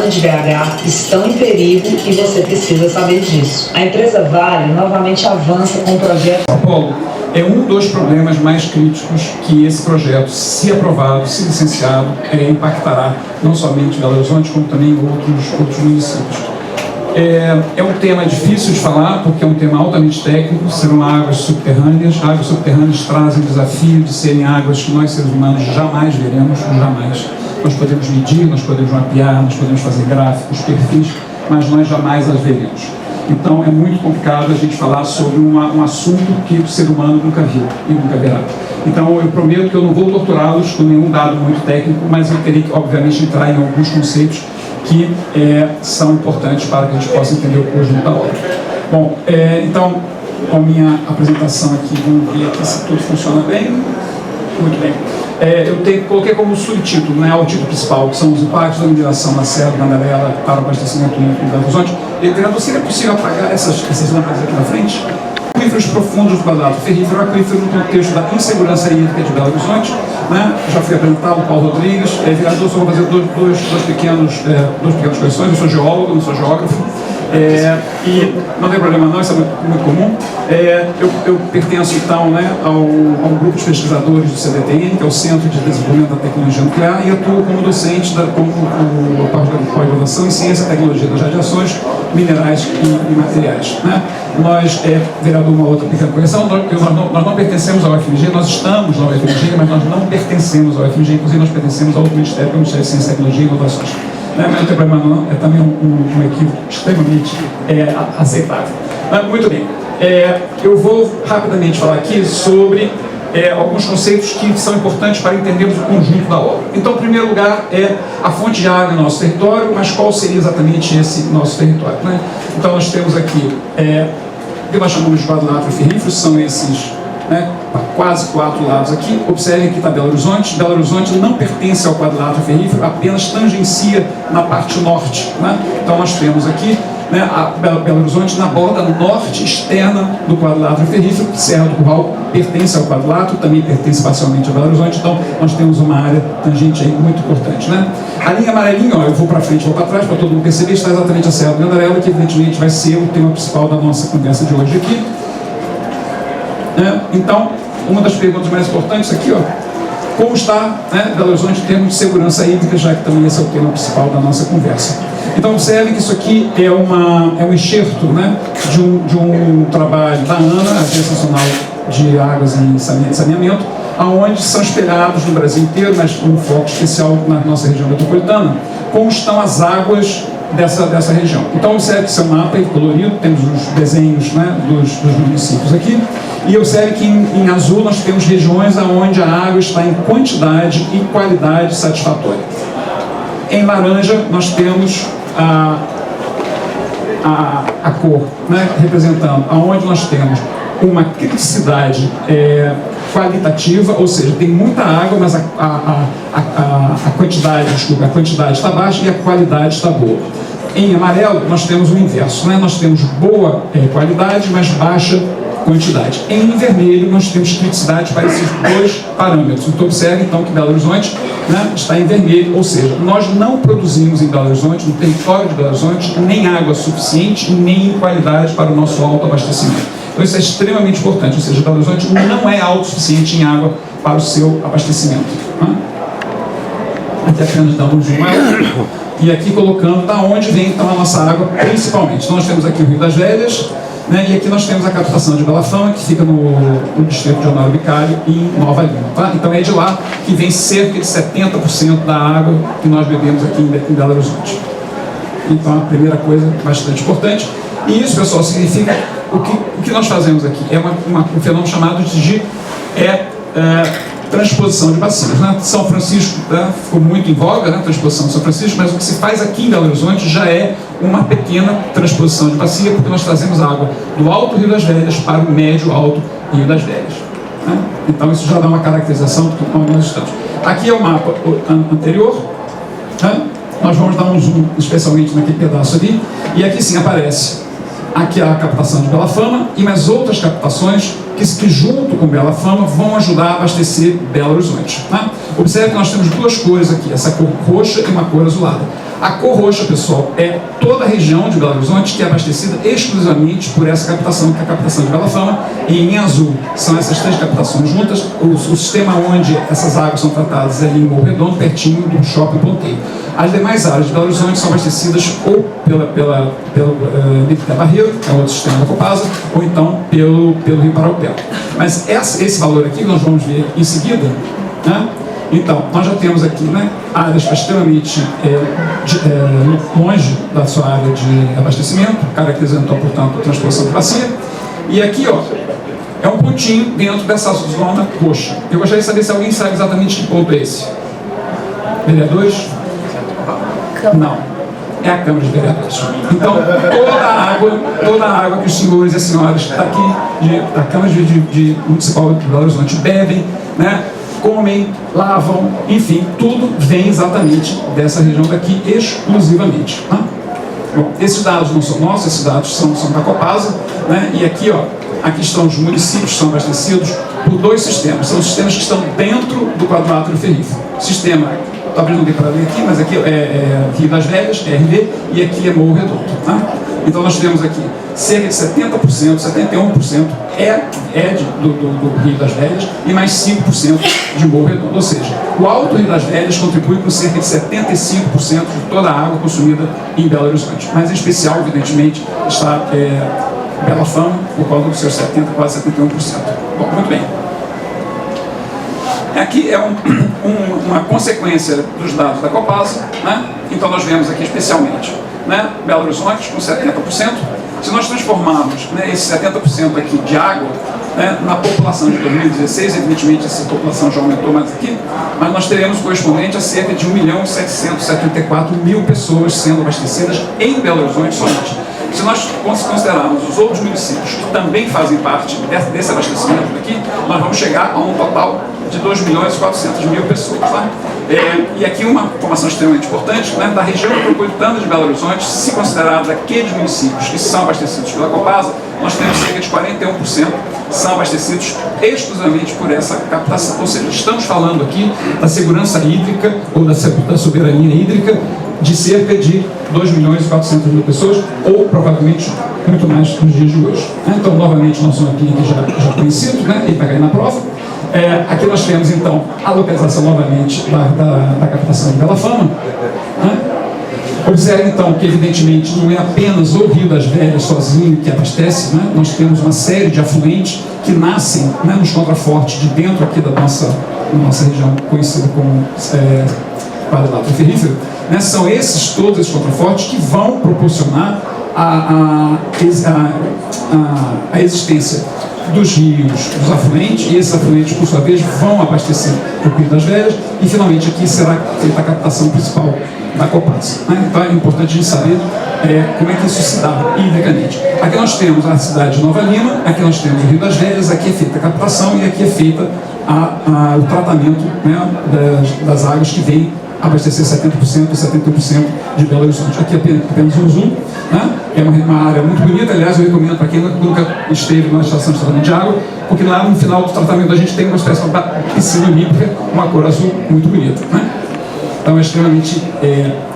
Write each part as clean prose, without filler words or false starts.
urbano de BH estão em perigo e você precisa saber disso. A empresa Vale novamente avança com o projeto... São Paulo é um dos problemas mais críticos que esse projeto, se aprovado, se licenciado, impactará não somente Belo Horizonte, como também outros municípios. É um tema difícil de falar, porque é um tema altamente técnico, serão águas subterrâneas. Águas subterrâneas trazem o desafio de serem águas que nós, seres humanos, jamais veremos, jamais. Nós podemos medir, nós podemos mapear, nós podemos fazer gráficos, perfis, mas nós jamais as veremos. Então é muito complicado a gente falar sobre um assunto que o ser humano nunca viu e nunca verá. Então eu prometo que eu não vou torturá-los com nenhum dado muito técnico, mas eu terei que, obviamente, entrar em alguns conceitos que são importantes para que a gente possa entender o conjunto da obra. Bom, então, com a minha apresentação aqui, vamos ver aqui se tudo funciona bem. Muito bem. Eu coloquei como subtítulo, né, o título principal, que são os impactos da mineração na Serra do Gandarela para o abastecimento hídrico em Belo Horizonte. Vereador, seria possível apagar essas lâmpadas aqui na frente? Aquíferos profundos do quadrado ferrífero, aquífero no contexto da insegurança hídrica de Belo Horizonte, né? Já fui apresentado, Paulo Rodrigues. Vereador, só vou fazer duas pequenas correções. Eu sou geólogo, não sou geógrafo. E não tem problema não, isso é muito comum. Eu pertenço então, né, ao grupo de pesquisadores do CDTN, que é o Centro de Desenvolvimento da Tecnologia Nuclear, e atuo como docente como pós-graduação em Ciência e Tecnologia das Radiações, Minerais e Materiais, né? Nós, vereador, uma outra pequena correção, nós não pertencemos ao UFMG, nós estamos na UFMG, mas nós não pertencemos ao UFMG, inclusive nós pertencemos ao outro ministério, que é o Ministério de Ciência, Tecnologia e Inovações. Mas não tem problema não, é também um equívoco extremamente aceitável. Muito bem, eu vou rapidamente falar aqui sobre alguns conceitos que são importantes para entendermos o conjunto da obra. Então, em primeiro lugar, a fonte de água no nosso território, mas qual seria exatamente esse nosso território, né? Então, nós temos aqui o que nós chamamos de quadrilátero ferrífero, são esses, né, quase 4 lados aqui. Observem que está Belo Horizonte. Belo Horizonte não pertence ao quadrilátero ferrífero, apenas tangencia na parte norte, né? Então nós temos aqui, né, a Belo Horizonte na borda norte externa do quadrilátero ferrífero. Serra do Curral pertence ao quadrilátero, também pertence parcialmente a Belo Horizonte. Então nós temos uma área tangente aí muito importante, né? A linha amarelinha, ó, eu vou para frente, vou para trás, para todo mundo perceber, está exatamente a Serra do Gandarela, que evidentemente vai ser o tema principal da nossa conversa de hoje aqui. Então, uma das perguntas mais importantes aqui, ó, como está, né, Belo Horizonte em termos de segurança hídrica, já que também esse é o tema principal da nossa conversa. Então, observe que isso aqui é um enxerto, né, de um trabalho da ANA, Agência Nacional de Águas e Saneamento, aonde são espelhados no Brasil inteiro, mas com um foco especial na nossa região metropolitana, como estão as águas dessa região. Então, observe que esse é um mapa colorido, temos os desenhos, né, dos municípios aqui, e observe que em azul nós temos regiões onde a água está em quantidade e qualidade satisfatória. Em laranja nós temos a cor, né, representando aonde nós temos uma criticidade qualitativa, ou seja, tem muita água, mas a quantidade está baixa e a qualidade está boa. Em amarelo, nós temos o inverso, né? Nós temos boa qualidade, mas baixa quantidade. Em vermelho, nós temos criticidade para esses dois parâmetros. Então, observe então que Belo Horizonte, né, está em vermelho, ou seja, nós não produzimos em Belo Horizonte, no território de Belo Horizonte, nem água suficiente, nem qualidade para o nosso autoabastecimento. Então isso é extremamente importante, ou seja, Belo Horizonte não é autossuficiente em água para o seu abastecimento. Aqui apenas dá um zoom maior. E aqui colocando da onde vem então a nossa água principalmente. Então nós temos aqui o Rio das Velhas, né, e aqui nós temos a captação de Bela Fama, que fica no distrito de Honório Bicalho, em Nova Lima. Tá? Então é de lá que vem cerca de 70% da água que nós bebemos aqui em Belo Horizonte. Então a primeira coisa bastante importante. E isso, pessoal, significa o que nós fazemos aqui é um fenômeno chamado de transposição de bacias, né? São Francisco, né, ficou muito em voga, né, transposição de São Francisco, mas o que se faz aqui em Belo Horizonte já é uma pequena transposição de bacia, porque nós trazemos água do Alto Rio das Velhas para o Médio Alto Rio das Velhas, né? Então isso já dá uma caracterização do que nós estamos. Aqui é o mapa anterior, né? Nós vamos dar um zoom especialmente naquele pedaço ali, e aqui sim aparece aqui a captação de Bela Fama e mais outras captações que junto com Bela Fama vão ajudar a abastecer Belo Horizonte. Tá? Observe que nós temos duas cores aqui, essa cor roxa e uma cor azulada. A cor roxa, pessoal, é toda a região de Belo Horizonte que é abastecida exclusivamente por essa captação, que é a captação de Bela Fama, e em azul são essas 3 captações juntas. O sistema onde essas águas são tratadas é ali em Morro Redondo, pertinho do Shopping Ponteiro. As demais áreas de Belo Horizonte são abastecidas ou pelo Ibirité Barreiro, que é outro sistema da Copasa, ou então pelo Rio Paraupeba. Mas esse valor aqui que nós vamos ver em seguida, né? Então, nós já temos aqui, né, áreas extremamente longe da sua área de abastecimento, caracterizando, então, portanto, a transposição de bacia. E aqui, ó, é um pontinho dentro dessa zona roxa. Eu gostaria de saber se alguém sabe exatamente que ponto é esse. Vereadores? Não. É a Câmara de Vereadores. Então, toda a água que os senhores e as senhoras daqui da Câmara de Municipal de Belo Horizonte bebem, né, comem, lavam, enfim, tudo vem exatamente dessa região daqui exclusivamente. Tá? Bom, esses dados não são nossos, esses dados são da Copasa, né? E aqui, ó, aqui estão os municípios que são abastecidos por 2 sistemas. São sistemas que estão dentro do quadrilátero ferrífero. Sistema, talvez não dê para ler aqui, mas aqui é Rio das Velhas, RV, e aqui é Morro Redondo. Tá? Então nós temos aqui cerca de 70%, 71% do Rio das Velhas e mais 5% de Morro Redondo. Ou seja, o Alto Rio das Velhas contribui com cerca de 75% de toda a água consumida em Belo Horizonte. Mas em especial, evidentemente, está Bela Fama, por causa dos seus 70%, quase 71%. Bom, muito bem. Aqui é uma consequência dos dados da Copasa, né? Então nós vemos aqui especialmente, né, Belo Horizonte com 70%. Se nós transformarmos, né, esse 70% aqui de água, né, na população de 2016, evidentemente essa população já aumentou mais aqui, mas nós teremos correspondente a cerca de 1.774.000 pessoas sendo abastecidas em Belo Horizonte somente. Se nós considerarmos os outros municípios que também fazem parte desse abastecimento aqui, nós vamos chegar a um total de 2.400.000 pessoas. Tá? E aqui uma informação extremamente importante, né, da região metropolitana de Belo Horizonte, se considerar daqueles municípios que são abastecidos pela Copasa, nós temos cerca de 41% são abastecidos exclusivamente por essa captação. Ou seja, estamos falando aqui da segurança hídrica ou da soberania hídrica de cerca de 2.400.000 pessoas, ou provavelmente muito mais nos dias de hoje. Então, novamente, nosso mapping aqui já conhecido, né? Ele vai cair na prova. Aqui nós temos, então, a localização novamente da captação de Bela Fama. Né? Observe, então, que evidentemente não é apenas o Rio das Velhas sozinho que abastece, né? Nós temos uma série de afluentes que nascem, né, nos contrafortes de dentro aqui da nossa região conhecida como quadrilátero ferrífero, né? São todos esses contrafortes que vão proporcionar a existência dos rios, dos afluentes, e esses afluentes, por sua vez, vão abastecer o Rio das Velhas, e finalmente aqui será feita a captação principal da Copasa. Né? Então é importante a gente saber como é que isso se dá hidricamente. Aqui nós temos a cidade de Nova Lima, aqui nós temos o Rio das Velhas, aqui é feita a captação e aqui é feita o tratamento, né, das águas que vêm abastecer 70% e 71% de Belo Horizonte. Aqui apenas um zoom, né? É uma área muito bonita. Aliás, eu recomendo para quem nunca esteve na estação de tratamento de água, porque lá no final do tratamento a gente tem uma espécie de piscina olímpica, uma cor azul muito bonita, né? Então é extremamente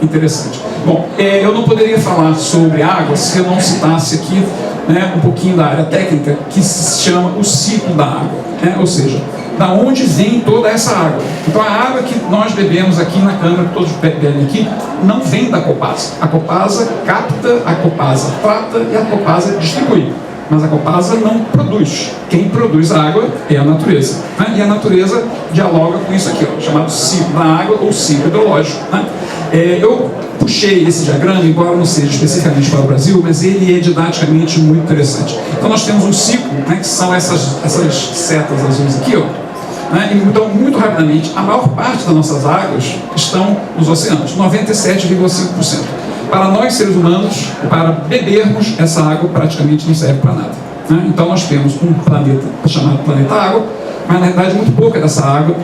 interessante. Bom, eu não poderia falar sobre água se eu não citasse aqui, né, um pouquinho da área técnica que se chama o ciclo da água, né? Ou seja, da onde vem toda essa água. Então a água que nós bebemos aqui na Câmara, que todos bebem aqui, não vem da Copasa. A Copasa capta, a Copasa trata e a Copasa distribui. Mas a Copasa não produz. Quem produz a água é a natureza. Né? E a natureza dialoga com isso aqui, ó, chamado ciclo da água ou ciclo hidrológico. Né? Eu puxei esse diagrama, embora não seja especificamente para o Brasil, mas ele é didaticamente muito interessante. Então nós temos um ciclo, né, que são essas setas azuis aqui, ó. Né? Então, muito rapidamente, a maior parte das nossas águas estão nos oceanos, 97,5%. Para nós, seres humanos, para bebermos, essa água praticamente não serve para nada. Né? Então, nós temos um planeta chamado planeta água, mas na verdade muito pouca dessa água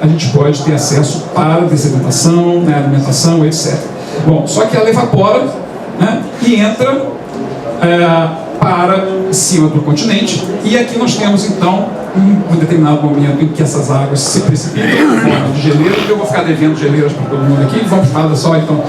a gente pode ter acesso para dessedimentação, né, alimentação, etc. Bom, só que ela evapora, né, e entra para cima do continente, e aqui nós temos então um determinado momento em que essas águas se precipitam em forma de geleiras. Eu vou ficar devendo geleiras para todo mundo aqui, vamos falar só então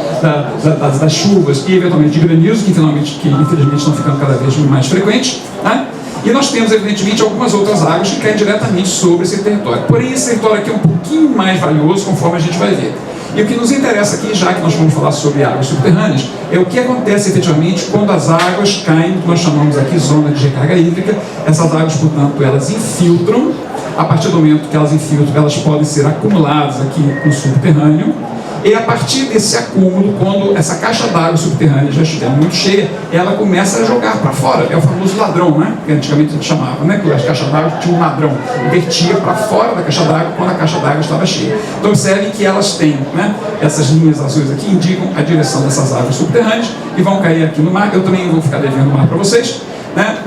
das chuvas e eventualmente de granizo, que infelizmente estão ficando cada vez mais frequentes, tá? E nós temos evidentemente algumas outras águas que caem diretamente sobre esse território. Porém, esse território aqui é um pouquinho mais valioso, conforme a gente vai ver. E o que nos interessa aqui, já que nós vamos falar sobre águas subterrâneas, é o que acontece efetivamente quando as águas caem no que nós chamamos aqui zona de recarga hídrica. Essas águas, portanto, elas infiltram. A partir do momento que elas infiltram, elas podem ser acumuladas aqui no subterrâneo. E a partir desse acúmulo, quando essa caixa d'água subterrânea já estiver muito cheia, ela começa a jogar para fora. É o famoso ladrão, né? Que antigamente a gente chamava, né? Que as caixas d'água tinham um ladrão. Vertia para fora da caixa d'água quando a caixa d'água estava cheia. Então observem que elas têm, né? Essas linhas azuis aqui indicam a direção dessas águas subterrâneas e vão cair aqui no mar. Eu também vou ficar devendo o mar para vocês, né?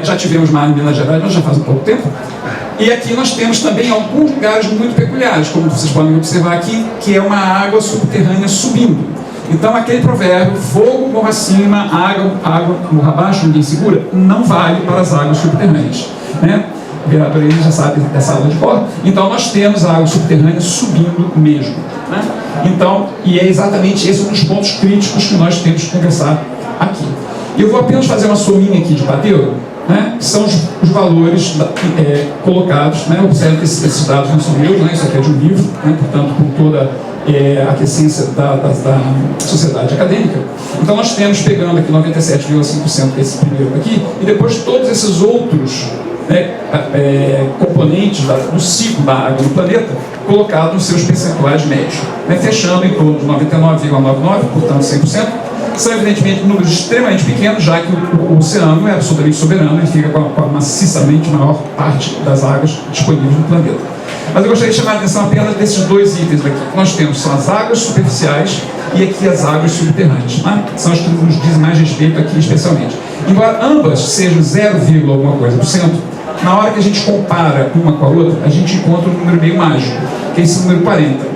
Já tivemos mar em Minas Gerais, mas já faz um pouco tempo. E aqui nós temos também alguns lugares muito peculiares, como vocês podem observar aqui, que é uma água subterrânea subindo. Então aquele provérbio, fogo morra acima, água morra abaixo, ninguém segura, não vale para as águas subterrâneas, né? O vereador aí já sabe dessa aula de cor. Então nós temos a água subterrânea subindo mesmo, né? Então, e é exatamente esse um dos pontos críticos que nós temos que conversar aqui. E eu vou apenas fazer uma sominha aqui de padeiro, né, que são os valores colocados, né? Observe que esses dados não são meus, né? Isso aqui é de um livro, né? Portanto, com toda a aquiescência da sociedade acadêmica. Então nós temos, pegando aqui 97,5% desse primeiro aqui, e depois todos esses outros, né, componentes do ciclo da água no planeta, colocados nos seus percentuais médios, né? Fechando em torno de 99,99%, portanto 100%. São evidentemente números extremamente pequenos, já que o oceano é absolutamente soberano e fica com a maciçamente maior parte das águas disponíveis no planeta. Mas eu gostaria de chamar a atenção apenas desses dois itens aqui. Nós temos são as águas superficiais e aqui as águas subterrâneas, né? São as que nos dizem mais respeito aqui especialmente. Embora ambas sejam 0, alguma coisa por cento, na hora que a gente compara uma com a outra, a gente encontra um número meio mágico, que é esse número 40.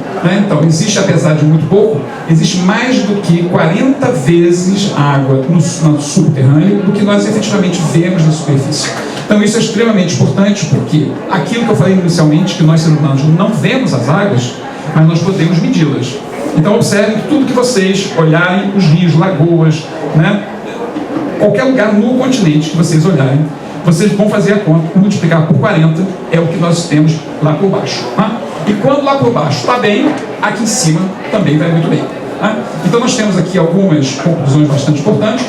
Então, existe, apesar de muito pouco, existe mais do que 40 vezes água no subterrâneo do que nós efetivamente vemos na superfície. Então, isso é extremamente importante porque aquilo que eu falei inicialmente, que nós seres humanos não vemos as águas, mas nós podemos medi-las. Então, observem que tudo que vocês olharem, os rios, lagoas, né, qualquer lugar no continente que vocês olharem, vocês vão fazer a conta, multiplicar por 40, é o que nós temos lá por baixo. Tá? E quando lá por baixo está bem, aqui em cima também vai muito bem. Tá? Então nós temos aqui algumas conclusões bastante importantes.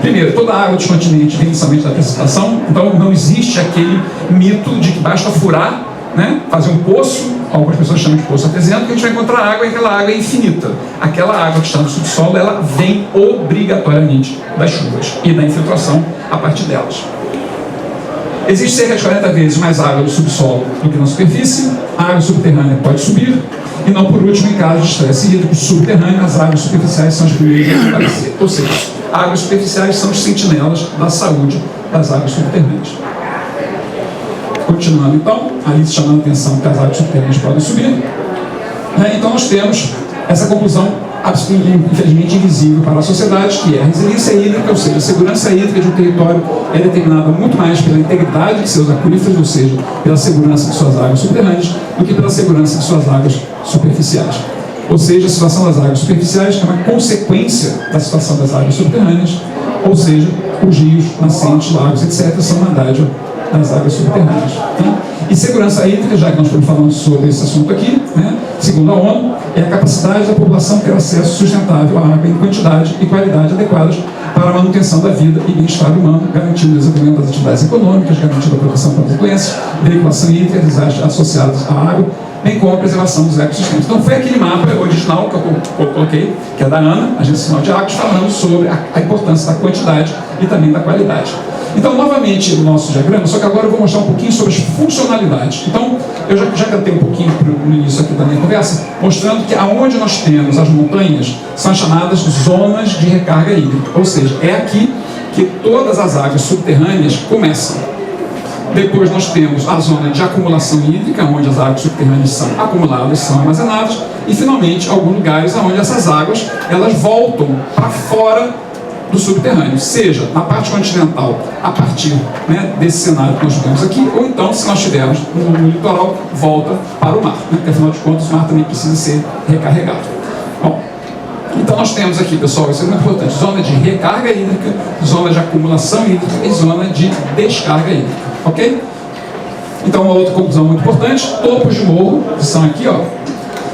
Primeiro, toda a água dos continentes vem inicialmente da precipitação, então não existe aquele mito de que basta furar, né, fazer um poço, algumas pessoas chamam de poço artesiano, que a gente vai encontrar água e aquela água é infinita. Aquela água que está no subsolo, ela vem obrigatoriamente das chuvas e da infiltração a partir delas. Existe cerca de 40 vezes mais água no subsolo do que na superfície. A água subterrânea pode subir. E não por último, em caso de estresse hídrico subterrâneo, as águas superficiais são as primeiras a aparecer. Ou seja, águas superficiais são os sentinelas da saúde das águas subterrâneas. Continuando então, ali chamando a atenção que as águas subterrâneas podem subir. Então nós temos essa conclusão infelizmente invisível para a sociedade, que é a resiliência hídrica, ou seja, a segurança hídrica de um território é determinada muito mais pela integridade de seus aquíferos, ou seja, pela segurança de suas águas subterrâneas, do que pela segurança de suas águas superficiais. Ou seja, a situação das águas superficiais é uma consequência da situação das águas subterrâneas, ou seja, os rios, nascentes, lagos, etc., são uma dádiva das águas subterrâneas. Tá? E segurança hídrica, já que nós estamos falando sobre esse assunto aqui, né, segundo a ONU, é a capacidade da população ter acesso sustentável à água em quantidade e qualidade adequadas para a manutenção da vida e bem-estar humano, garantindo o desenvolvimento das atividades econômicas, garantindo a proteção contra as doenças, veiculação hídrica, desastres associados à água, bem como a preservação dos ecossistemas. Então foi aquele mapa original que eu coloquei, que é da ANA, Agência Nacional de Águas, falando sobre a importância da quantidade e também da qualidade. Então, novamente, o nosso diagrama, só que agora eu vou mostrar um pouquinho sobre as funcionalidades. Então, eu já cantei um pouquinho no início aqui da minha conversa, mostrando que aonde nós temos as montanhas são as chamadas zonas de recarga hídrica. Ou seja, é aqui que todas as águas subterrâneas começam. Depois nós temos a zona de acumulação hídrica, onde as águas subterrâneas são acumuladas, são armazenadas. E, finalmente, alguns lugares onde essas águas elas voltam para fora do subterrâneo, seja na parte continental, a partir, né, desse cenário que nós temos aqui, ou então, se nós tivermos no litoral, volta para o mar, né, porque afinal de contas o mar também precisa ser recarregado. Bom, então nós temos aqui, pessoal, isso é muito importante, zona de recarga hídrica, zona de acumulação hídrica e zona de descarga hídrica, ok? Então, uma outra conclusão muito importante, topos de morro, que são aqui, ó,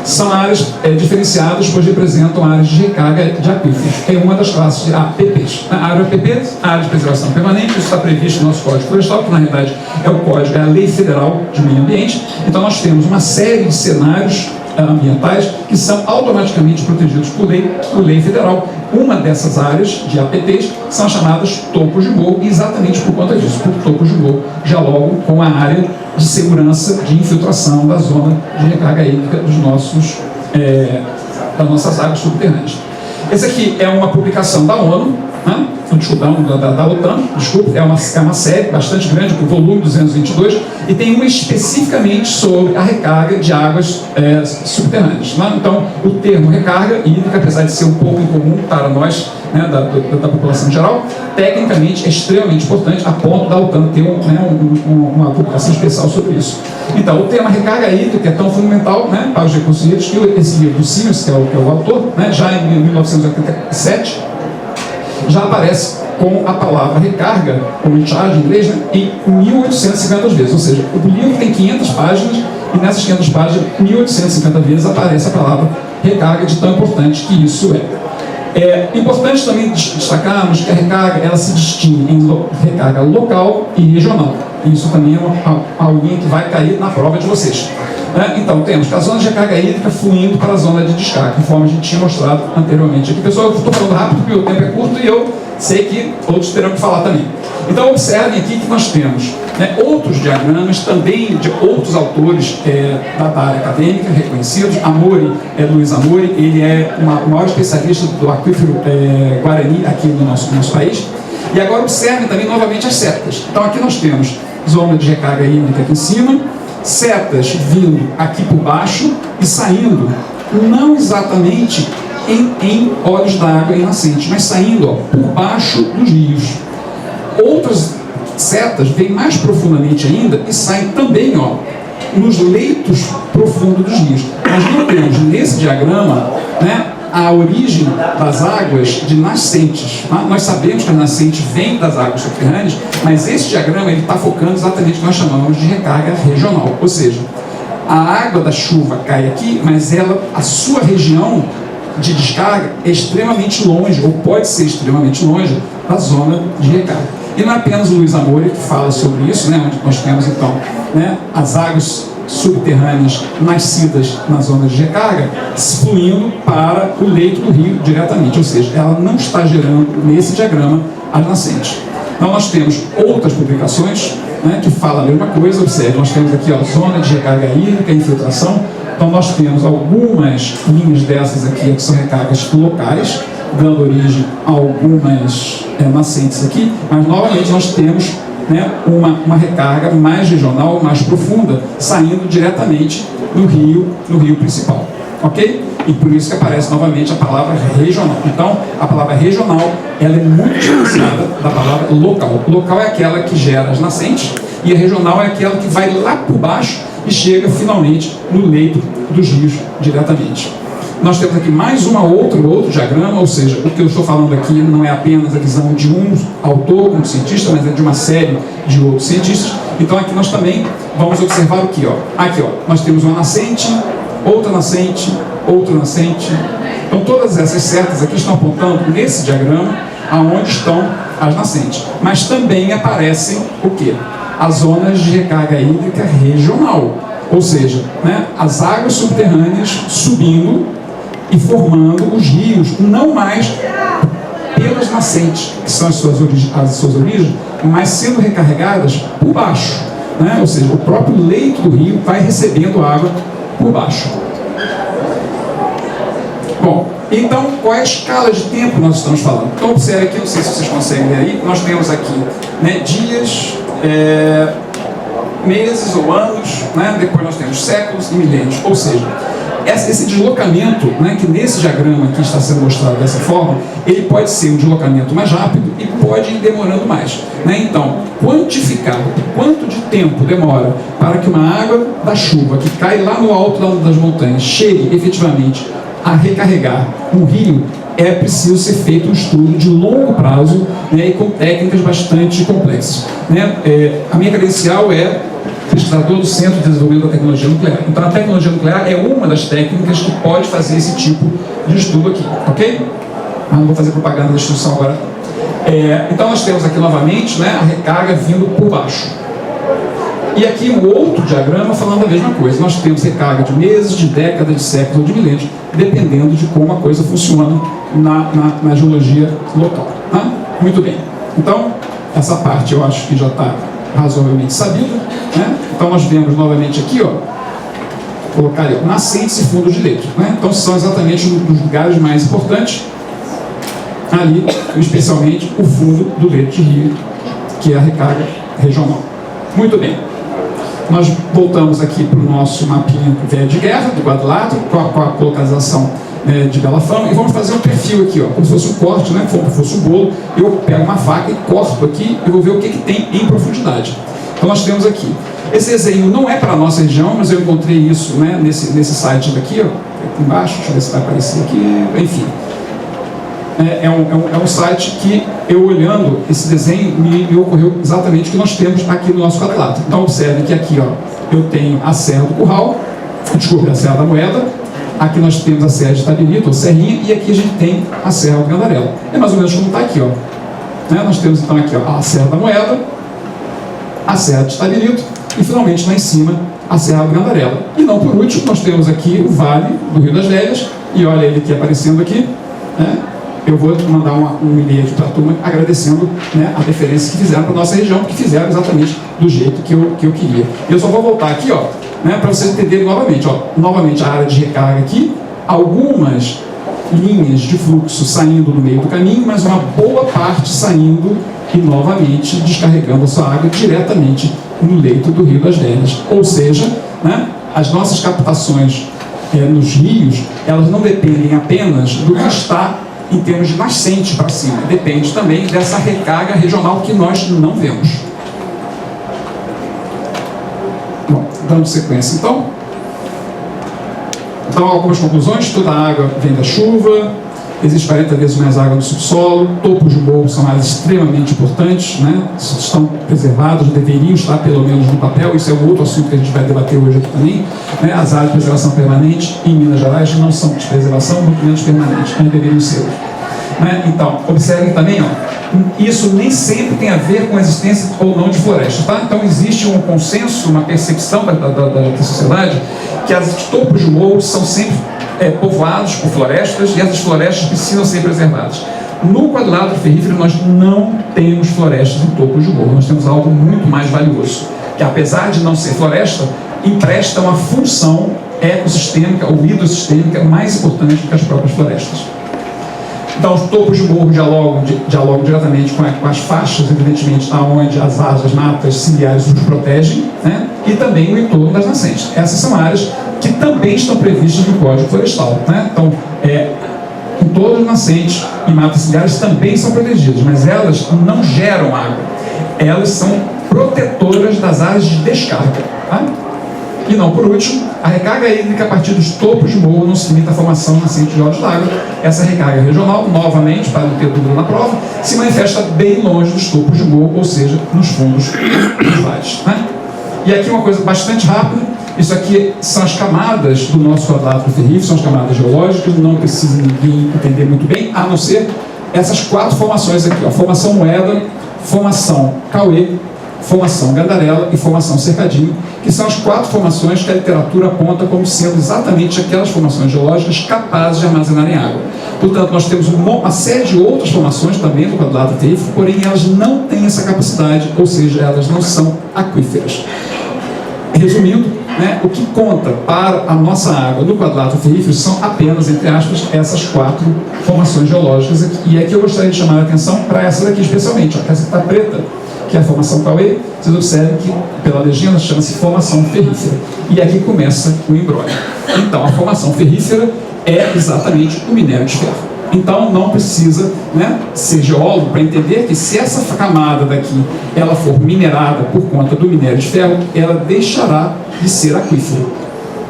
são áreas diferenciadas, pois representam áreas de recarga de aquíferos. É uma das classes de APPs. A área APP, área de preservação permanente, isso está previsto no nosso Código Florestal, que na realidade é o Código, é a Lei Federal de Meio Ambiente. Então nós temos uma série de cenários ambientais que são automaticamente protegidos por lei federal. Uma dessas áreas de APPs são chamadas topos de morro, exatamente por conta disso, porque topos de morro dialogam com a área de segurança de infiltração da zona de recarga hídrica das nossas águas subterrâneas. Esse aqui é uma publicação da ONU, né? da OTAN, desculpa, é uma série bastante grande, com volume 222, e tem uma especificamente sobre a recarga de águas subterrâneas. Né? Então, o termo recarga hídrica, apesar de ser um pouco incomum para nós, né, da população em geral, tecnicamente é extremamente importante, a ponto da OTAN ter uma publicação especial sobre isso. Então, o tema recarga hídrica é tão fundamental, né, para os recursos hídricos, que esse livro do Siemens, que é o autor, né, já em 1987, já aparece com a palavra recarga, ou recharge em inglês, né, em 1850 vezes. Ou seja, o livro tem 500 páginas e nessas 500 páginas, 1850 vezes aparece a palavra recarga, de tão importante que isso é. É importante também destacarmos que a recarga ela se distingue em recarga local e regional. Isso também é alguém que vai cair na prova de vocês. Então, temos a zona de recarga hídrica fluindo para a zona de descarga, conforme a gente tinha mostrado anteriormente. Aqui, pessoal, eu estou falando rápido porque o tempo é curto e eu sei que outros terão que falar também. Então, observem aqui que nós temos, né, outros diagramas também de outros autores da área acadêmica reconhecidos. Luiz Amori, ele é o maior especialista do aquífero Guarani aqui no nosso país. E agora observem também novamente as setas. Então, aqui nós temos zona de recarga hídrica aqui em cima, setas vindo aqui por baixo e saindo, não exatamente em olhos d'água em nascente, mas saindo, ó, por baixo dos rios. Outras setas vêm mais profundamente ainda e saem também, ó, nos leitos profundos dos rios. Nós não temos nesse diagrama, né, a origem das águas de nascentes. Tá? Nós sabemos que a nascente vem das águas subterrâneas, mas esse diagrama está focando exatamente o que nós chamamos de recarga regional. Ou seja, a água da chuva cai aqui, mas a sua região de descarga é extremamente longe, ou pode ser extremamente longe, da zona de recarga. E não é apenas o Luiz Amori que fala sobre isso, né, onde nós temos então, né, as águas subterrâneas nascidas na zona de recarga fluindo para o leito do rio diretamente, ou seja, ela não está gerando nesse diagrama as nascentes. Então nós temos outras publicações, né, que falam a mesma coisa. Observe, nós temos aqui, ó, zona de recarga hídrica e infiltração. Então nós temos algumas linhas dessas aqui que são recargas locais, dando origem a algumas nascentes aqui, mas novamente nós temos, né, uma recarga mais regional, mais profunda, saindo diretamente no rio principal, ok? E por isso que aparece novamente a palavra regional. Então, a palavra regional, ela é muito diferenciada da palavra local. Local é aquela que gera as nascentes, e a regional é aquela que vai lá por baixo e chega finalmente no leito dos rios diretamente. Nós temos aqui mais outro diagrama, ou seja, o que eu estou falando aqui não é apenas a visão de um autor, um cientista, mas é de uma série de outros cientistas. Então aqui nós também vamos observar o que, ó. Aqui, ó, nós temos uma nascente, outra nascente, outra nascente. Então todas essas setas aqui estão apontando nesse diagrama aonde estão as nascentes. Mas também aparecem o quê? As zonas de recarga hídrica regional, ou seja, né, as águas subterrâneas subindo e formando os rios, não mais pelas nascentes, que são as suas origens, mas sendo recarregadas por baixo, né? Ou seja, o próprio leito do rio vai recebendo água por baixo. Bom, então qual é a escala de tempo que nós estamos falando? Então observe aqui, não sei se vocês conseguem ver aí, nós temos aqui, né, dias, meses ou anos, né? Depois nós temos séculos e milênios, ou seja, esse deslocamento, né, que nesse diagrama aqui está sendo mostrado dessa forma, ele pode ser um deslocamento mais rápido e pode ir demorando mais, né? Então, quantificar quanto de tempo demora para que uma água da chuva que cai lá no alto das montanhas chegue efetivamente a recarregar um rio, é preciso ser feito um estudo de longo prazo, né, e com técnicas bastante complexas, né? A minha credencial é pesquisador do Centro de Desenvolvimento da Tecnologia Nuclear. Então, a tecnologia nuclear é uma das técnicas que pode fazer esse tipo de estudo aqui, ok? Mas não vou fazer propaganda da instituição agora. Então, nós temos aqui novamente, né, a recarga vindo por baixo. E aqui um outro diagrama falando a mesma coisa. Nós temos recarga de meses, de décadas, de séculos ou de milênios, dependendo de como a coisa funciona na geologia local. Tá? Muito bem. Então, essa parte eu acho que já está razoavelmente sabida, né? Então, nós vemos novamente aqui, ó, colocar ali, ó, nascentes e fundos de leito, né? Então, são exatamente os lugares mais importantes ali, especialmente o fundo do leito de rio, que é a recarga regional. Muito bem. Nós voltamos aqui para o nosso mapinha velho de guerra, do quadrilátero, com a localização, né, de Bela Fama, e vamos fazer um perfil aqui, ó, como se fosse um corte, né, como se fosse um bolo. Eu pego uma faca e corto aqui e vou ver o que tem em profundidade. Então nós temos aqui. Esse desenho não é para a nossa região, mas eu encontrei isso, né, nesse site daqui, ó, aqui embaixo, deixa eu ver se vai aparecer aqui, enfim. É um site que, eu olhando esse desenho, me ocorreu exatamente o que nós temos aqui no nosso quadrilátero. Então observe que aqui, ó, eu tenho a Serra do Curral, desculpe, a Serra da Moeda, aqui nós temos a Serra de Itabirito, ou Serrinha, e aqui a gente tem a Serra do Gandarela. É mais ou menos como está aqui, ó. Né? Nós temos então aqui, ó, a Serra da Moeda, a Serra de Itabirito, e finalmente lá em cima a Serra do Gandarela. E não por último, nós temos aqui o Vale do Rio das Velhas, e olha ele aqui aparecendo aqui, né? Eu vou mandar um e-mail para a turma agradecendo, né, a deferência que fizeram para a nossa região, que fizeram exatamente do jeito que eu queria. Eu só vou voltar aqui, ó, né, para vocês entenderem novamente, ó, novamente a área de recarga aqui, algumas linhas de fluxo saindo no meio do caminho, mas uma boa parte saindo e novamente descarregando a sua água diretamente no leito do Rio das Velhas. Ou seja, né, as nossas captações nos rios, elas não dependem apenas do que está em termos de nascente para cima, depende também dessa recarga regional que nós não vemos. Bom, dando sequência então, algumas conclusões: toda a água vem da chuva, existe 40 vezes mais água no subsolo, topos de morro são áreas extremamente importantes, né? Estão preservadas, deveriam estar pelo menos no papel. Isso é um outro assunto que a gente vai debater hoje aqui também, né? As áreas de preservação permanente em Minas Gerais não são de preservação, muito menos permanente, mas deveriam ser. Né? Então, observem também, ó, isso nem sempre tem a ver com a existência ou não de florestas, tá? Então existe um consenso, uma percepção da sociedade que os topos de morro são sempre povoados por florestas, e essas florestas precisam ser preservadas. No quadrilátero ferrífero nós não temos florestas em topos de morro, nós temos algo muito mais valioso, que apesar de não ser floresta, empresta uma função ecossistêmica ou hidrossistêmica mais importante do que as próprias florestas. Então, os topos de morro dialogam diretamente com as faixas, evidentemente, aonde as áreas, as matas ciliares os protegem, né? E também o entorno das nascentes. Essas são áreas que também estão previstas no Código Florestal, né? Então, em todas as nascentes e matas ciliares também são protegidas, mas elas não geram água. Elas são protetoras das áreas de descarga, tá? E não por último, a recarga hídrica a partir dos topos de morro não se limita à formação nascente de olhos d'água. Essa recarga regional, novamente, para não ter dúvida na prova, se manifesta bem longe dos topos de morro, ou seja, nos fundos dos vales, né? E aqui uma coisa bastante rápida: isso aqui são as camadas do nosso quadrilátero ferrífero, são as camadas geológicas, não precisa ninguém entender muito bem, a não ser essas 4 formações aqui, ó: formação Moeda, formação Cauê, formação Gandarela e formação Cercadinho, que são as 4 formações que a literatura aponta como sendo exatamente aquelas formações geológicas capazes de armazenarem água. Portanto, nós temos uma série de outras formações também do quadrilátero ferrífero, porém elas não têm essa capacidade, ou seja, elas não são aquíferas. Resumindo, né, o que conta para a nossa água no quadrilátero ferrífero são apenas, entre aspas, essas 4 formações geológicas aqui. E é que eu gostaria de chamar a atenção para essa daqui especialmente, ó, essa que está preta, que é a formação Cauê, vocês observem que, pela legenda, chama-se formação ferrífera. E aqui começa o embrólio. Então, a formação ferrífera é exatamente o minério de ferro. Então, não precisa, né, ser geólogo para entender que se essa camada daqui ela for minerada por conta do minério de ferro, ela deixará de ser aquífero.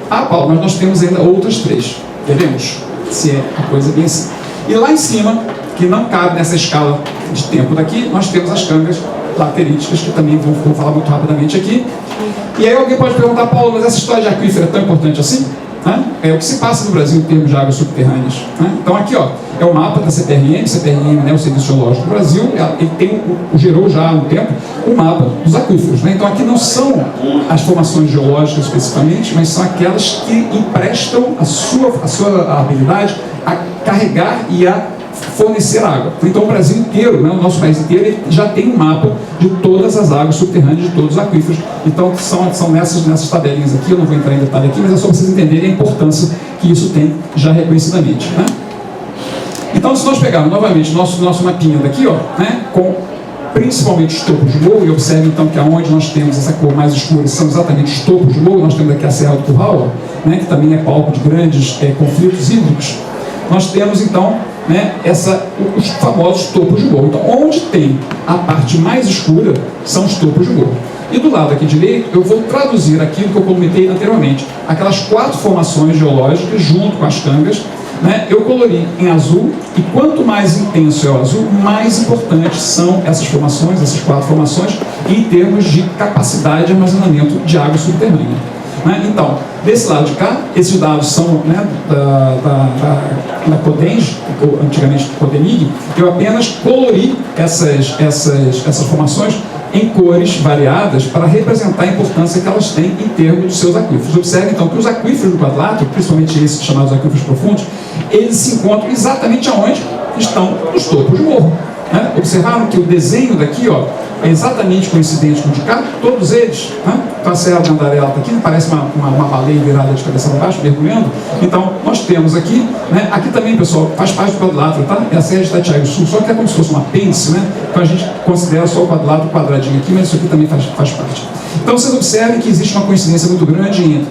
Ah, Paulo, mas nós temos ainda outras 3. Veremos se é a coisa bem assim. E lá em cima, que não cabe nessa escala de tempo daqui, nós temos as cangas lateríticas, que também vou falar muito rapidamente aqui. E aí alguém pode perguntar, Paulo, mas essa história de aquífero é tão importante assim? É o que se passa no Brasil em termos de águas subterrâneas. Então aqui, ó, é o mapa da CPRM, né, o Serviço Geológico do Brasil, ele gerou já há um tempo o mapa dos aquíferos. Né? Então aqui não são as formações geológicas especificamente, mas são aquelas que emprestam a sua habilidade a carregar e a fornecer água. Então o Brasil inteiro, né, o nosso país inteiro, ele já tem um mapa de todas as águas subterrâneas, de todos os aquíferos. Então são nessas tabelinhas aqui, eu não vou entrar em detalhe aqui, mas é só para vocês entenderem a importância que isso tem já reconhecidamente. Né? Então, se nós pegarmos novamente nosso mapinha daqui, ó, né, com principalmente os topos de morro, e observe então que aonde nós temos essa cor mais escura são exatamente os topos de morro. Nós temos aqui a Serra do Curral, ó, né, que também é palco de grandes conflitos hídricos. Nós temos então, né, os famosos topos de morro. Então, onde tem a parte mais escura são os topos de morro. E do lado aqui direito, eu vou traduzir aquilo que eu comentei anteriormente. Aquelas 4 formações geológicas, junto com as cangas, né, eu colori em azul, e quanto mais intenso é o azul, mais importantes são essas formações, essas 4 formações, em termos de capacidade de armazenamento de água subterrânea. Né? Então, desse lado de cá, esses dados são, né, da Codeng, antigamente Codenig. Eu apenas colori essas formações em cores variadas para representar a importância que elas têm em termos dos seus aquíferos. Observe então que os aquíferos do quadrilátero, principalmente esses chamados aquíferos profundos, eles se encontram exatamente aonde estão os topos de morro. Né? Observaram que o desenho daqui, ó, é exatamente coincidente com o de cá, todos eles. Né? Então a Serra do Andarela está aqui, parece uma baleia virada de cabeça para baixo, mergulhando. Então nós temos aqui, né? Aqui também, pessoal, faz parte do quadrilátero, tá? É a Serra de Itatiaia do Sul, só que é como se fosse um apêndice, né? Então a gente considera só o quadrilátero quadradinho aqui, mas isso aqui também faz parte. Então vocês observem que existe uma coincidência muito grande entre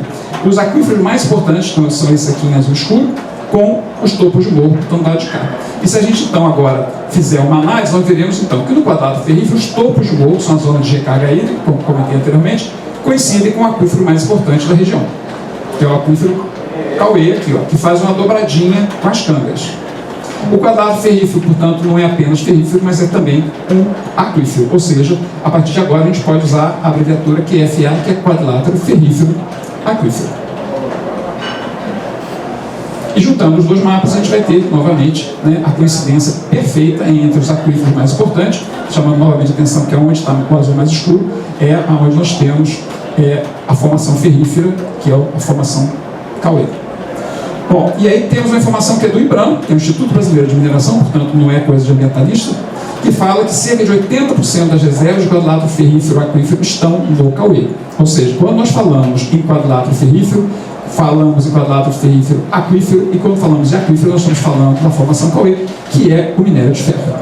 os aquíferos mais importantes, que são esses aqui em azul escuro, com os topos de morro que estão do lado de cá. E se a gente então agora fizer uma análise, nós veremos então que no quadrilátero ferrífero os topos de morro, são as zonas de recarga hídrica, como comentei anteriormente, coincidem com o aquífero mais importante da região, que é o aquífero Cauê, aqui, ó, que faz uma dobradinha com as cangas. O quadrilátero ferrífero, portanto, não é apenas ferrífero, mas é também um aquífero, ou seja, a partir de agora a gente pode usar a abreviatura QFA, que é quadrilátero ferrífero aquífero. E juntando os dois mapas, a gente vai ter, novamente, né, a coincidência perfeita entre os aquíferos mais importantes, chamando novamente a atenção que é onde está o azul mais escuro, é onde nós temos a formação ferrífera, que é a formação Cauê. Bom, e aí temos uma informação que é do IBRAM, que é o Instituto Brasileiro de Mineração, portanto não é coisa de ambientalista, que fala que cerca de 80% das reservas de quadrilátero ferrífero aquífero estão no Cauê. Ou seja, quando nós falamos em quadrilátero ferrífero, falamos em quadrilátero ferrífero aquífero, e quando falamos de aquífero, nós estamos falando da formação Cauê, que é o minério de ferro.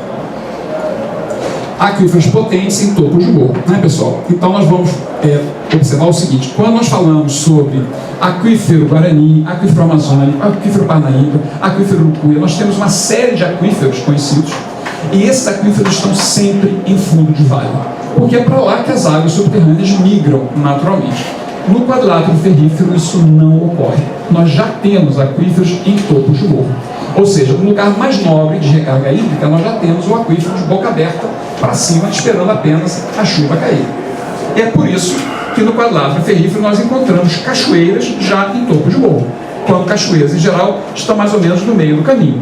Aquíferos potentes em topos de morro, né, pessoal? Então nós vamos observar o seguinte: quando nós falamos sobre aquífero Guarani, aquífero Amazônico, aquífero Parnaíba, aquífero Urucuia, nós temos uma série de aquíferos conhecidos, e esses aquíferos estão sempre em fundo de vale, porque é para lá que as águas subterrâneas migram naturalmente. No quadrilátero ferrífero isso não ocorre. Nós já temos aquíferos em topos de morro. Ou seja, no lugar mais nobre de recarga hídrica, nós já temos o aquífero de boca aberta para cima, esperando apenas a chuva cair. E é por isso que no quadrilátero ferrífero nós encontramos cachoeiras já em topo de morro, quando cachoeiras, em geral, estão mais ou menos no meio do caminho.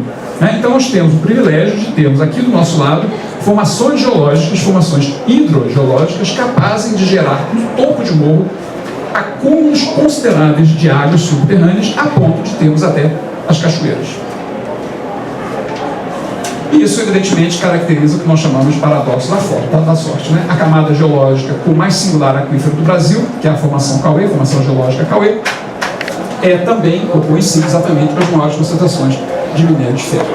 Então nós temos o privilégio de termos aqui do nosso lado formações geológicas, formações hidrogeológicas capazes de gerar no topo de morro acúmulos consideráveis de águas subterrâneas, a ponto de termos até as cachoeiras. E isso, evidentemente, caracteriza o que nós chamamos de paradoxo da sorte. Né? A camada geológica com o mais singular aquífero do Brasil, que é a formação Cauê, a formação geológica Cauê, é também, ou coincide exatamente com as maiores concentrações de minério de ferro.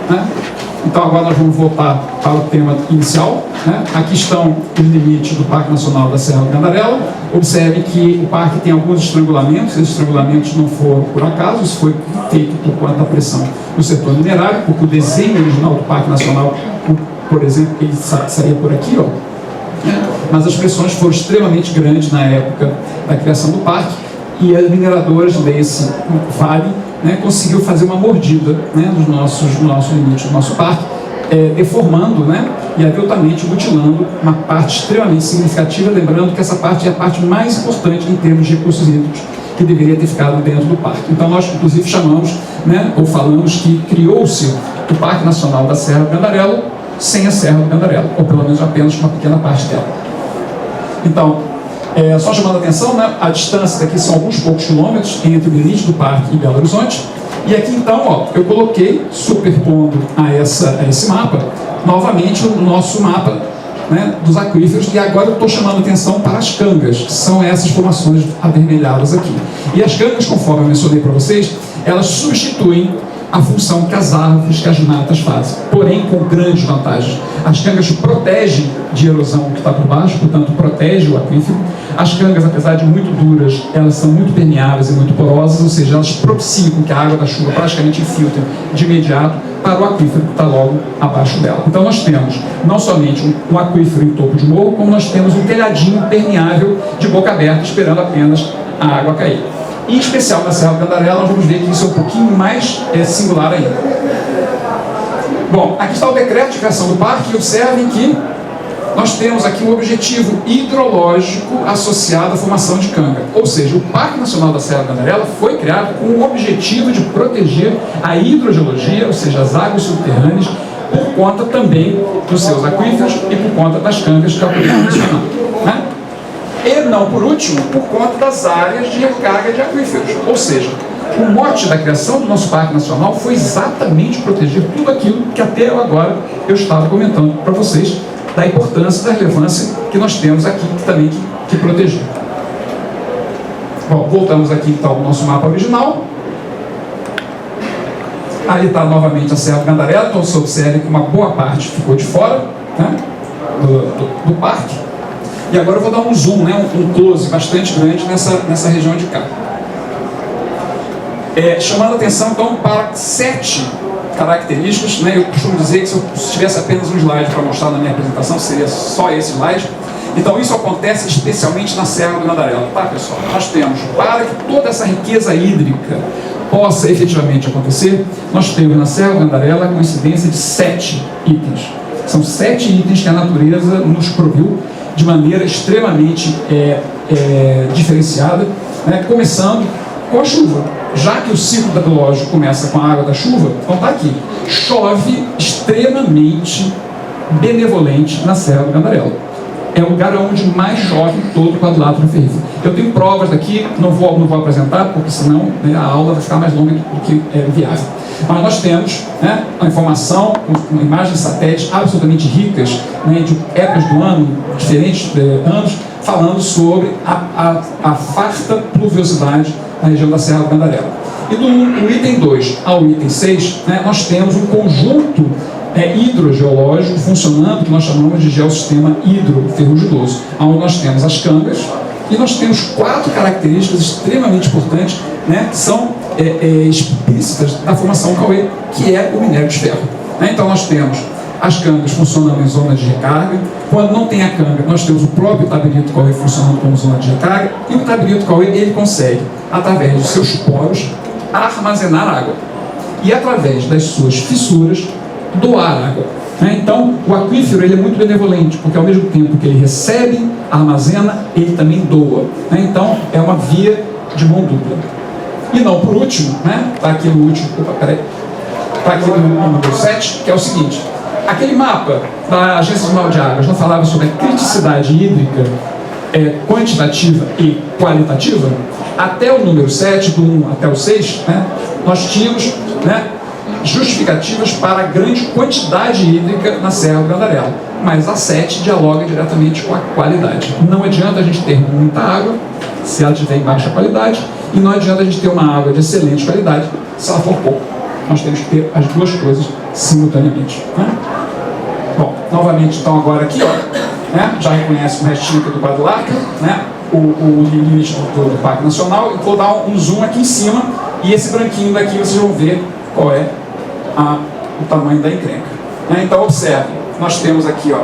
Né? Então agora nós vamos voltar para o tema inicial, né? Aqui estão os limites do Parque Nacional da Serra do Candarela. Observe que o parque tem alguns estrangulamentos. Esses estrangulamentos não foram por acaso, isso foi feito por conta da pressão do setor minerário, porque o desenho original do Parque Nacional, por exemplo, ele saía por aqui, ó, né? Mas as pressões foram extremamente grandes na época da criação do parque, e as mineradoras desse vale, né, conseguiu fazer uma mordida, né, no nosso limite do nosso parque, deformando, né, e abruptamente mutilando uma parte extremamente significativa, lembrando que essa parte é a parte mais importante em termos de recursos hídricos, que deveria ter ficado dentro do parque. Então nós, inclusive, chamamos, né, ou falamos que criou-se o Parque Nacional da Serra do Candarelo sem a Serra do Candarelo, ou pelo menos apenas uma pequena parte dela. Então, só chamando a atenção, né, a distância daqui são alguns poucos quilômetros entre o limite do parque e Belo Horizonte. E aqui então, ó, eu coloquei, superpondo a esse mapa, novamente o nosso mapa, né, dos aquíferos, e agora eu estou chamando a atenção para as cangas, que são essas formações avermelhadas aqui. E as cangas, conforme eu mencionei para vocês, elas substituem a função que as árvores, que as matas fazem, porém com grandes vantagens. As cangas protegem de erosão que está por baixo, portanto protege o aquífero. As cangas, apesar de muito duras, elas são muito permeáveis e muito porosas, ou seja, elas propiciam que a água da chuva praticamente infiltre de imediato para o aquífero que está logo abaixo dela. Então nós temos não somente um aquífero em topo de morro, como nós temos um telhadinho permeável de boca aberta, esperando apenas a água cair. Em especial na Serra do Candarela, nós vamos ver que isso é um pouquinho mais singular ainda. Bom, aqui está o decreto de criação do parque, e observem que nós temos aqui um objetivo hidrológico associado à formação de canga. Ou seja, o Parque Nacional da Serra do Candarela foi criado com o objetivo de proteger a hidrogeologia, ou seja, as águas subterrâneas, por conta também dos seus aquíferos e por conta das cangas que eu acabei de mencionar, né? E não por último, por conta das áreas de recarga de aquíferos. Ou seja, o mote da criação do nosso Parque Nacional foi exatamente proteger tudo aquilo que até agora eu estava comentando para vocês, da importância, da relevância que nós temos aqui também que proteger. Bom, voltamos aqui então ao nosso mapa original. Ali está novamente a Serra do Candarela, então você observa que uma boa parte ficou de fora, né, do parque. E agora eu vou dar um zoom, né, um close bastante grande nessa região de cá. Chamando a atenção então para 7 características, né? Eu costumo dizer que se eu tivesse apenas um slide para mostrar na minha apresentação, seria só esse slide. Então isso acontece especialmente na Serra do Candarela, tá, pessoal? Nós temos, para que toda essa riqueza hídrica possa efetivamente acontecer, nós temos na Serra do Candarela a coincidência de 7 itens. São 7 itens que a natureza nos proveu de maneira extremamente diferenciada, né? Começando com a chuva. Já que o ciclo hidrológico começa com a água da chuva, então está aqui. Chove extremamente benevolente na Serra do Candarela. É o lugar onde mais chove em todo o quadrilátero ferrífero. Eu tenho provas daqui, não vou apresentar, porque senão, né, a aula vai ficar mais longa do que viável. Mas nós temos, né, uma informação, com imagens satélites absolutamente ricas, né, de épocas do ano, diferentes anos, falando sobre a farta pluviosidade na região da Serra do Candarela. E do item 2 ao item 6, né, nós temos um conjunto hidrogeológico funcionando, que nós chamamos de geossistema hidroferrugidoso, onde nós temos as cangas, e nós temos 4 características extremamente importantes, né, que são explícitas da formação Cauê, que é o minério de ferro. Né? Então nós temos as cangas funcionando em zona de recarga. Quando não tem a canga, nós temos o próprio Tabirito Cauê funcionando como zona de recarga, e o Tabirito Cauê, ele consegue, através dos seus poros, armazenar água, e através das suas fissuras, doar água. Né? Então, o aquífero, ele é muito benevolente, porque ao mesmo tempo que ele recebe, armazena, ele também doa. Né? Então, é uma via de mão dupla. E não por último, né? Está aqui no último, está aqui no número 7, que é o seguinte: aquele mapa da Agência Nacional de Águas não falava sobre a criticidade hídrica quantitativa e qualitativa? Até o número 7, do 1 até o 6, né, nós tínhamos, né, justificativas para a grande quantidade hídrica na Serra do Candarela. Mas a 7 dialoga diretamente com a qualidade. Não adianta a gente ter muita água se ela estiver em baixa qualidade, e não adianta a gente ter uma água de excelente qualidade se ela for pouco. Nós temos que ter as duas coisas simultaneamente. Né? Bom, novamente, então agora aqui, ó, né, já reconhece o restinho aqui do quadrilátero, né, o limite do Parque Nacional, e vou dar um zoom aqui em cima, e esse branquinho daqui vocês vão ver qual é o tamanho da encrenca. Né? Então observe, nós temos aqui, ó,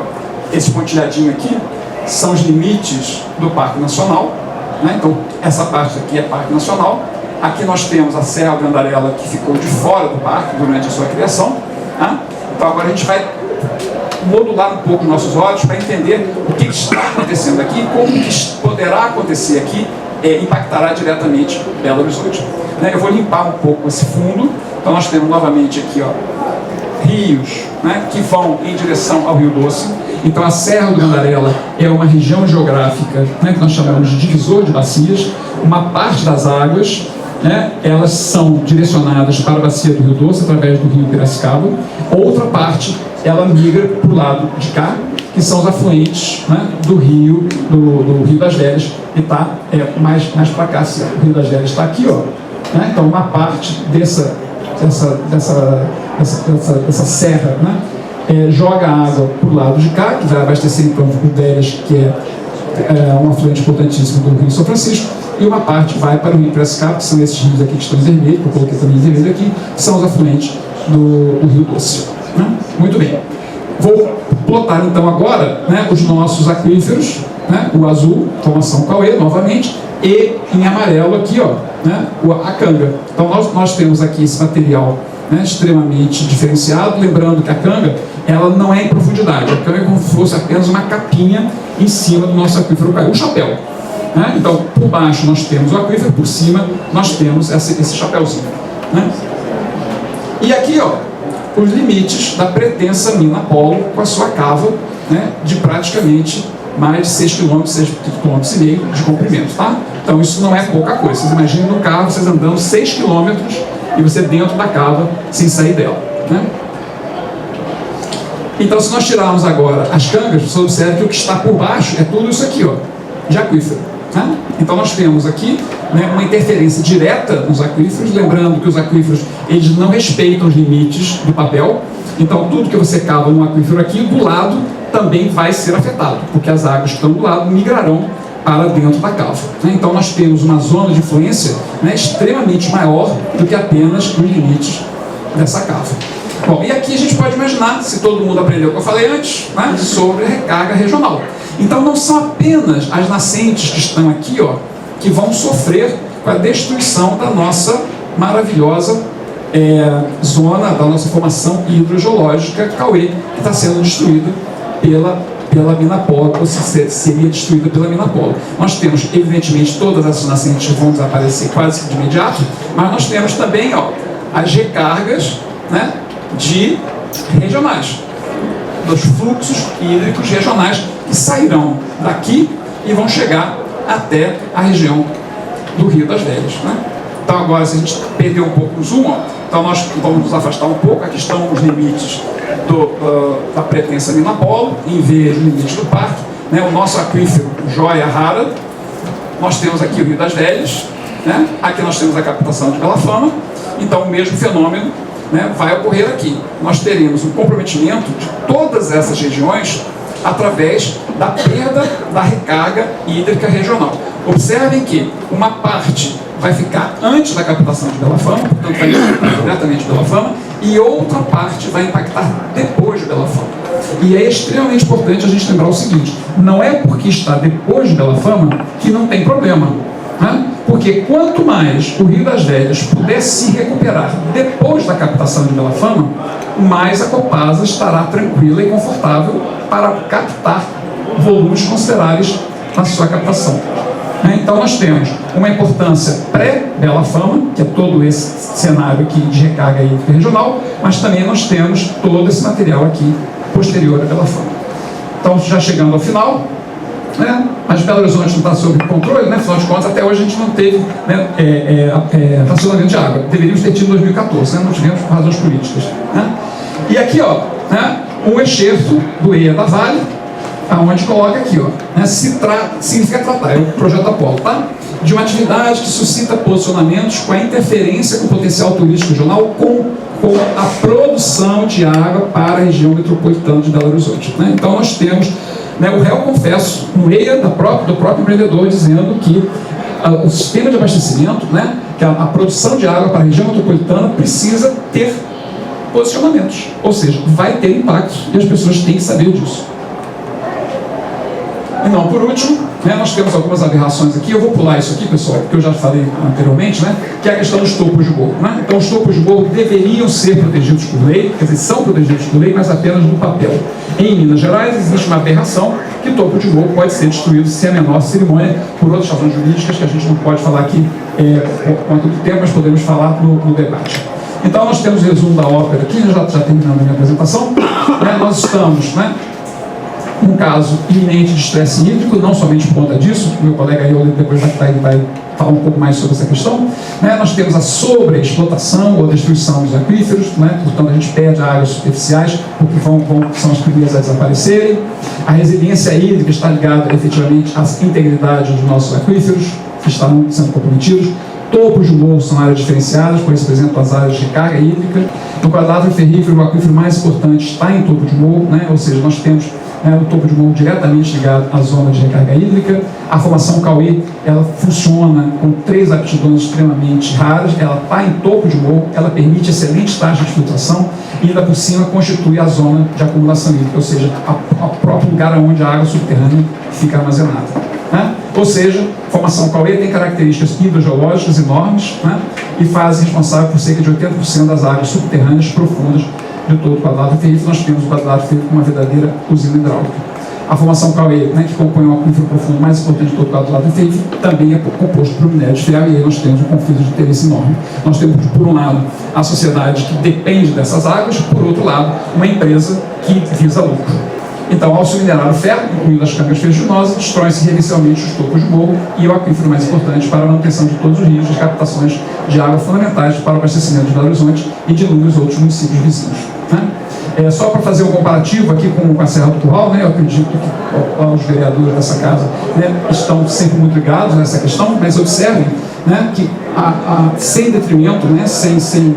esse pontilhadinho aqui, são os limites do Parque Nacional, né? Então essa parte aqui é Parque Nacional. Aqui nós temos a Serra Gandarela, que ficou de fora do parque durante a sua criação. Né? Então agora a gente vai modular um pouco nossos olhos para entender o que está acontecendo aqui, como que poderá acontecer aqui, impactará diretamente Belo Horizonte. Né? Eu vou limpar um pouco esse fundo. Então nós temos novamente aqui, ó, rios, né, que vão em direção ao Rio Doce. Então a Serra do Gandarela é uma região geográfica, né, que nós chamamos de divisor de bacias. Uma parte das águas, né, elas são direcionadas para a bacia do Rio Doce através do rio Piracicaba. Outra parte ela migra para o lado de cá, que são os afluentes, né, do Rio das Velhas, e está mais para cá. O Rio das Velhas está aqui, ó, né, então uma parte dessa serra, né, joga a água para o lado de cá, que vai abastecer então o Velhas, que é um afluente importantíssimo do Rio São Francisco, e uma parte vai para o Rio Piracicaba, que são esses rios aqui que estão em vermelho, que eu coloquei também em vermelho aqui, que são os afluentes do Rio Doce. Né? Muito bem. Vou plotar então agora, né, os nossos aquíferos, né, o azul, formação Cauê, novamente, e em amarelo aqui, ó, né, a canga. Então nós temos aqui esse material, né, extremamente diferenciado, lembrando que a canga ela não é em profundidade, a canga é como se fosse apenas uma capinha em cima do nosso aquífero Cauê, um chapéu. Né? Então por baixo nós temos o aquífero, por cima nós temos esse chapéuzinho. Né? E aqui, ó, os limites da pretensa mina Apolo com a sua cava, né, de praticamente mais de 6 km, 6,5 km de comprimento, tá? Então isso não é pouca coisa. Vocês imaginem no carro, vocês andando 6 km e você dentro da cava sem sair dela, né? Então se nós tirarmos agora as cangas, você observa que o que está por baixo é tudo isso aqui, ó, de aquífero. Né? Então nós temos aqui, né, uma interferência direta nos aquíferos, lembrando que os aquíferos eles não respeitam os limites do papel. Então tudo que você cava no aquífero aqui, do lado também vai ser afetado, porque as águas que estão do lado migrarão para dentro da cava. Né? Então nós temos uma zona de influência, né, extremamente maior do que apenas os limites dessa cava. Bom, e aqui a gente pode imaginar, se todo mundo aprendeu o que eu falei antes, né, sobre recarga regional. Então não são apenas as nascentes que estão aqui, ó, que vão sofrer com a destruição da nossa maravilhosa zona, da nossa formação hidrogeológica Cauê, que está sendo destruída pela mina Apolo, ou seria destruída pela mina Apolo. Nós temos, evidentemente, todas essas nascentes que vão desaparecer quase que de imediato, mas nós temos também, ó, as recargas, né, regionais, dos fluxos hídricos regionais que sairão daqui e vão chegar até a região do Rio das Velhas. Né? Então agora, se a gente perder um pouco o zoom, ó, então nós vamos nos afastar um pouco. Aqui estão os limites da pretensa mina Apolo, em vez dos limites do parque. Né? O nosso aquífero Joia Rara, nós temos aqui o Rio das Velhas, né? Aqui nós temos a captação de Bela Fama. Então o mesmo fenômeno, né, vai ocorrer aqui. Nós teremos um comprometimento de todas essas regiões através da perda da recarga hídrica regional. Observem que uma parte vai ficar antes da captação de Bela Fama, portanto vai impactar diretamente Bela Fama, e outra parte vai impactar depois de Bela Fama. E é extremamente importante a gente lembrar o seguinte: não é porque está depois de Bela Fama que não tem problema. Né? Porque quanto mais o Rio das Velhas puder se recuperar depois da captação de Bela Fama, mais a Copasa estará tranquila e confortável para captar volumes consideráveis na sua captação. Então nós temos uma importância pré-Bela Fama, que é todo esse cenário aqui de recarga hídrica regional, mas também nós temos todo esse material aqui posterior à Bela Fama. Então, já chegando ao final, né, mas Belo Horizonte não está sob controle, né, afinal de contas, até hoje a gente não teve, né, racionamento de água. Deveríamos ter tido em 2014, né, não tivemos por razões políticas. Né? E aqui, ó, né, um excerto do EIA da Vale, aonde coloca aqui, ó, né, significa tratar, é o projeto Apolo, tá? De uma atividade que suscita posicionamentos com a interferência com o potencial turístico regional com com a produção de água para a região metropolitana de Belo Horizonte. Né? Então nós temos, né, o réu confesso no meio do próprio empreendedor dizendo que o sistema de abastecimento, né, que a produção de água para a região metropolitana precisa ter posicionamentos, ou seja, vai ter impacto e as pessoas têm que saber disso. E não por último, né, nós temos algumas aberrações aqui, eu vou pular isso aqui, pessoal, porque eu já falei anteriormente, né, que é a questão dos topos de morro. Né? Então, os topos de morro deveriam ser protegidos por lei, quer dizer, são protegidos por lei, mas apenas no papel. Em Minas Gerais, existe uma aberração que o topo de morro pode ser destruído sem a menor cerimônia, por outras razões jurídicas que a gente não pode falar aqui por conta do tempo, mas podemos falar no debate. Então, nós temos o resumo da ópera aqui, já terminando a minha apresentação. Né, nós estamos, né, um caso iminente de estresse hídrico, não somente por conta disso, o meu colega aí depois vai falar um pouco mais sobre essa questão. Né? Nós temos a sobreexplotação ou destruição dos aquíferos, né? Portanto a gente perde áreas superficiais, porque são as primeiras a desaparecerem. A resiliência hídrica está ligada efetivamente à integridade dos nossos aquíferos, que estão sendo comprometidos. Topos de morro são áreas diferenciadas, por isso, por exemplo, as áreas de carga hídrica. No quadrátero ferrífero, o aquífero mais importante está em topo de morro, né? Ou seja, nós temos o topo de morro diretamente ligado à zona de recarga hídrica. A formação Cauê, ela funciona com 3 aptidões extremamente raras, ela está em topo de morro, ela permite excelente taxa de filtração e ainda por cima constitui a zona de acumulação hídrica, ou seja, o próprio lugar onde a água subterrânea fica armazenada. Né? Ou seja, a formação Cauê tem características hidrogeológicas enormes, né? E faz responsável por cerca de 80% das águas subterrâneas profundas de todo o quadrátero ferrífero. Nós temos o quadrátero ferrífero com uma verdadeira usina hidráulica. A formação Cauê, né, que compõe o aquífero profundo mais importante de todo o quadrátero ferrífero, também é composto por minério de ferro, e aí nós temos um conflito de interesse enorme. Nós temos, por um lado, a sociedade que depende dessas águas, por outro lado, uma empresa que visa lucro. Então, ao se minerar o ferro, incluindo as câmaras ferruginosas, destroem-se reversivelmente os topos de morro e o aquífero mais importante para a manutenção de todos os rios e captações de água fundamentais para o abastecimento de Belo Horizonte e de inúmeros outros municípios vizinhos. Né? Só para fazer um comparativo aqui com a Serra do Curral, né, eu acredito que os vereadores dessa casa, né, estão sempre muito ligados nessa questão, mas observem, né, que sem detrimento, né, sem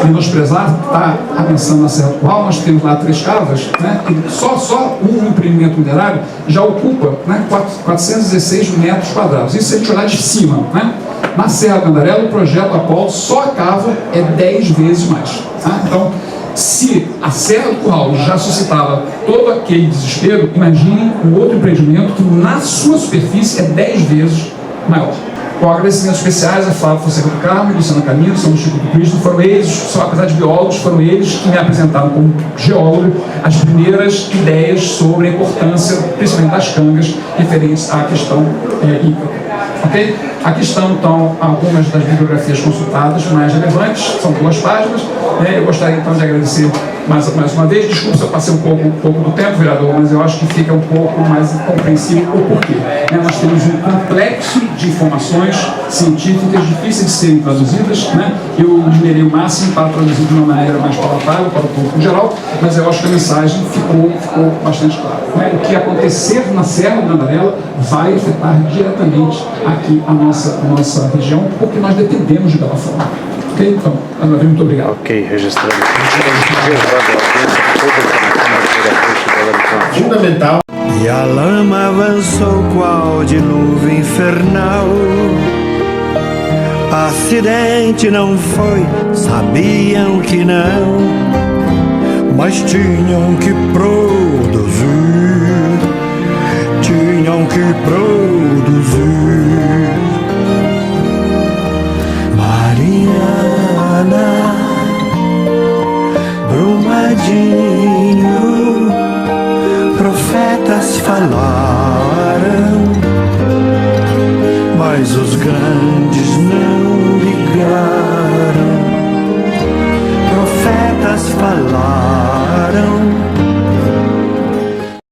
menosprezar, está avançando na Serra do Curral, nós temos lá 3 cavas, né, que só um empreendimento minerário já ocupa, né, 416 metros quadrados. Isso se a gente olhar de cima. Né? Na Serra do Candarela, o projeto Apolo, só a cava é 10 vezes mais. Tá? Então, se a Serra do Curral já suscitava todo aquele desespero, imagine um outro empreendimento que na sua superfície é 10 vezes maior. Com agradecimentos especiais a Flávio Fonseca do Carmo e Luciano Camilo, são do Instituto Cristo, foram eles, apesar de biólogos, foram eles que me apresentaram como geólogo as primeiras ideias sobre a importância, principalmente das cangas, referentes à questão hídrica. Okay? Aqui estão, então, algumas das bibliografias consultadas mais relevantes, são 2 páginas. Né? Eu gostaria, então, de agradecer mais uma vez. Desculpe se eu passei um pouco do tempo, vereador, mas eu acho que fica um pouco mais compreensível o porquê. Né? Nós temos um complexo de informações científicas difíceis de serem traduzidas. Né? Eu esmerei o máximo para traduzir de uma maneira mais palatável para o público em geral, mas eu acho que a mensagem ficou bastante clara. Né? O que acontecer na Serra do Candarela vai afetar diretamente aqui a nossa região, porque nós dependemos de Bela Forma. Ok? Então, muito obrigado. Ok, registrado. Fundamental. E a lama avançou qual dilúvio infernal. Acidente não foi, sabiam que não, mas tinham que produzir, tinham que produzir. Mariana, Brumadinho, profetas falaram, mas os grandes